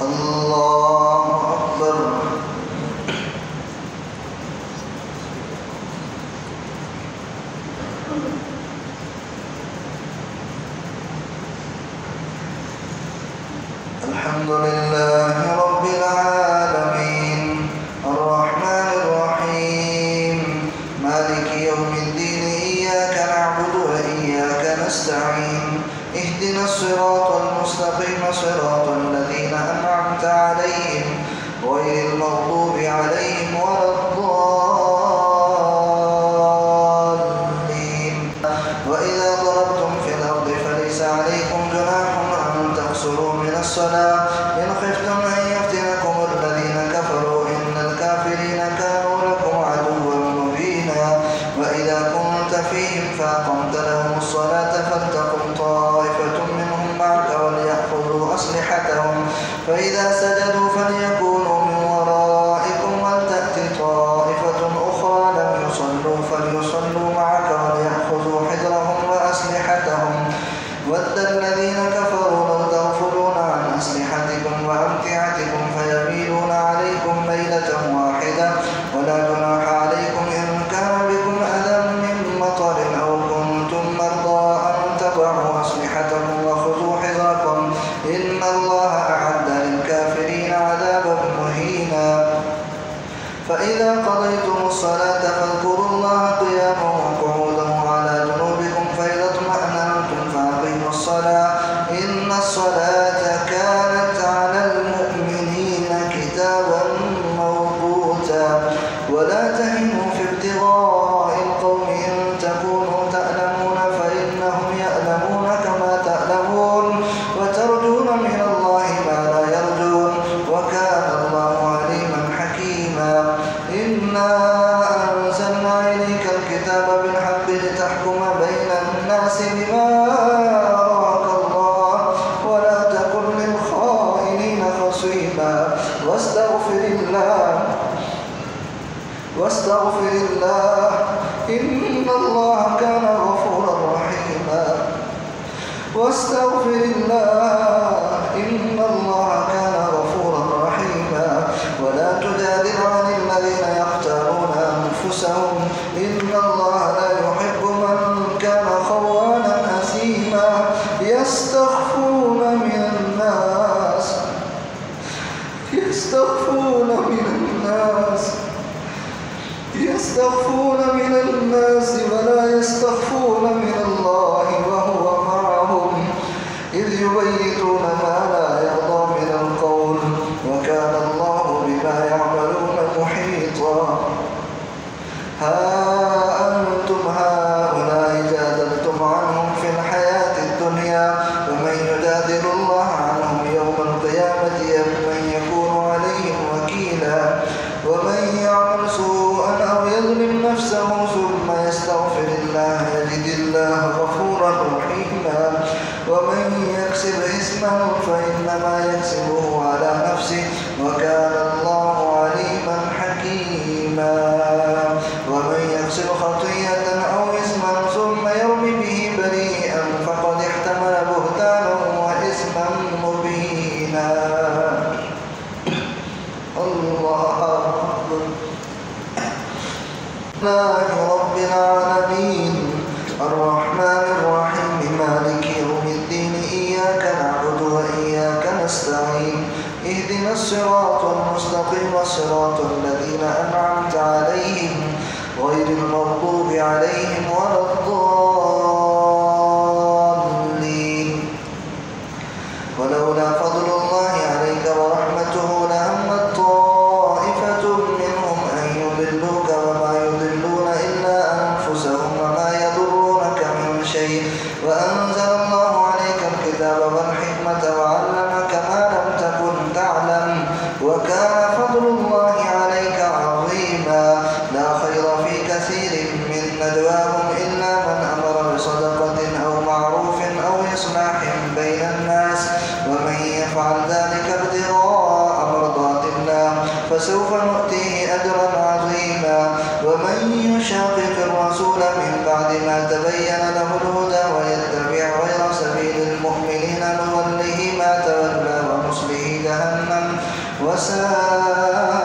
الله أكبر. الحمد لله رب العالمين الرحمن الرحيم مالك يوم الدين إياك نعبد وإياك نستعين اهدنا الصراط المستقيم صراط الذين أنعمت عليهم غير المغضوب عليهم ولا الضالين. وإذا ضربتم في الأرض فليس عليكم جناح أن تقصروا من الصلاة إن خفتم أن يفتنكم الذين كفروا إن الكافرين كانوا لكم عدوا مبينا. وإذا كنت فيهم فأقمت لهم الصلاة فلتقم طائفة منهم معك وليأخذوا أسلحتهم فإذا سجدوا فليكونوا من ورائكم ولتأت طائفة أخرى لم يصلوا فليصلوا معك وليأخذوا حذرهم وأسلحتهم ود الذين كفروا لو تغفلون عن أسلحتكم وأمتعتكم فيميلون عليكم ميلة واحدة ولا جناح عليكم إن كان بكم أذى من مطر أو كنتم مرضى أن تضعوا أسلحتكم وخذوا حذركم إن الله أعد للكافرين عذابا مهينا. فإذا قضيتم الصلاة فاذكروا الله قياما وقعودا وعلى جنوبكم فإذا اطمأننتم فأقيموا الصلاة إن الصلاة كانت على المؤمنين كتابا موقوتا. ولا تهنوا في ابتغاء القوم إن تكونوا تألمون فإنهم يألمون كما تألمون وترجون من الله ما لا يرجون وكان الله عليما حكيما. إنا أنزلنا إليك الكتاب بالحق لتحكم بين الناس بما أراك الله ولا تكن للخائنين خصيما واستغفر الله إن الله كان غفورا رحيما. واستغفر الله إن الله كان غفورا رحيما. ولا تجادل عن الذين يختارون أنفسهم إن الله لا يحب من كان خوانا أثيما. يستخفون من الناس ولا يستخفون من الله وهو معهم إذ يبيتون ما لا يرضى من القول وكان الله بما يعملون محيطا. ها أنتم هؤلاء جادلتم عنهم في الحياة الدنيا ومن يجادل الله عنهم يوم القيامة من يكون عليهم وكيلا. ومن يعمل سوءا أو يظلم نفسه ثم يستغفر الله يجد الله غفورا رحيما. ومن يكسب إثما فإنما يكسبه على نفسه وكان الله عليما حكيما. ومن يكسب خطيئة أو إثما ثم يرمي به بريئا فقد احتمل بهتانا وإثما مبينا. الله أكبر. الله رب العالمين الرحمن الرحيم مالك يوم الدين إياك نعبد وإياك نستعين اهدنا الصراط المستقيم صراط الذين أنعمت عليهم غير المغضوب عليهم ولا الضالين. ولولا فضل الله عليك ورحمته لهمت طائفة منهم أن يضلوك وما يضلون إلا أنفسهم وما يضرونك من شيء وأنزل الله عليك الكتاب والحكمة وعلمك ما لم تكن تعلم وكان فضل الله عليك عظيما. لا خير في كثير من نجواهم إلا من أمر بصدقة أو معروف أو إصلاح بين الناس ومن يفعل ذلك ابتغاء مرضات الله فسوف نؤتيه أجرا عظيما. ومن يشاقق الرسول من بعد ما تبين له الهدى ويتبع غير سبيل المؤمنين نوله ما تولى ونصله جهنم وساء